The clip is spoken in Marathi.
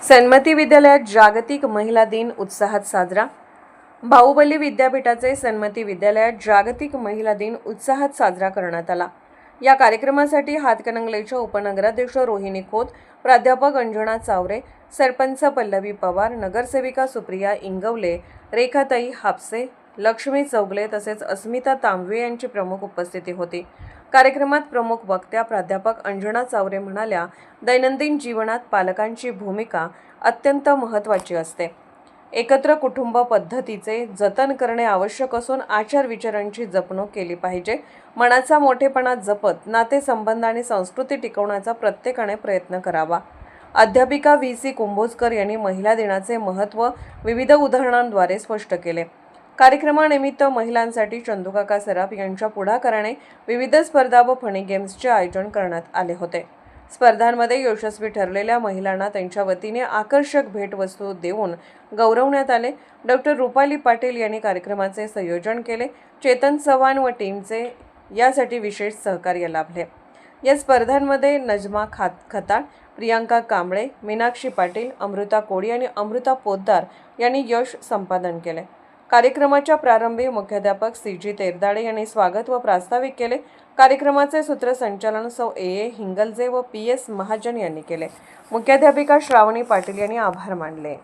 सन्मती विद्यालयात जागतिक महिला दिन उत्साहात साजरा। बाहुबली विद्यापीठाचे सन्मती विद्यालयात जागतिक महिला दिन उत्साहात साजरा करण्यात आला। या कार्यक्रमासाठी हातकणंगलेच्या उपनगराध्यक्ष रोहिणी खोत, प्राध्यापक अंजना चावरे, सरपंच पल्लवी पवार, नगरसेविका सुप्रिया इंगवले, रेखाताई हापसे, लक्ष्मी चौगले तसेच अस्मिता तांबवे यांची प्रमुख उपस्थिती होती। कार्यक्रमात प्रमुख वक्त्या प्राध्यापक अंजना चावरे म्हणाल्या, दैनंदिन जीवनात पालकांची भूमिका अत्यंत महत्त्वाची असते। एकत्र कुटुंब पद्धतीचे जतन करणे आवश्यक असून आचार-विचारांची जपणूक केली पाहिजे। मनाचा मोठेपणा जपत नातेसंबंध आणि संस्कृती टिकवण्याचा प्रत्येकाने प्रयत्न करावा। अध्यापिका व्ही.सी. कुंभोजकर यांनी महिला दिनाचे महत्त्व विविध उदाहरणांद्वारे स्पष्ट केले। कार्यक्रमानिमित्त महिलांसाठी चंदूकाका सराफ यांच्या पुढाकाराने विविध स्पर्धा व फनी गेम्सचे आयोजन करण्यात आले होते। स्पर्धांमध्ये यशस्वी ठरलेल्या महिलांना त्यांच्या वतीने आकर्षक भेटवस्तू देऊन गौरवण्यात आले। डॉक्टर रुपाली पाटील यांनी कार्यक्रमाचे संयोजन केले। चेतन चव्हाण व टीमचे यासाठी विशेष सहकार्य लाभले। या स्पर्धांमध्ये नजमा खताळ, प्रियांका कांबळे, मीनाक्षी पाटील, अमृता कोळी आणि अमृता पोद्दार यांनी यश संपादन केले। कार्यक्रमाच्या प्रारंभी मुख्याध्यापक सी.जी. तेरदाडे यांनी स्वागत व प्रास्ताविक केले। कार्यक्रमाचे सूत्रसंचालन सौ ए. हिंगलजे व पी.एस. महाजन यांनी केले। मुख्याध्यापिका श्रावणी पाटील यांनी आभार मानले।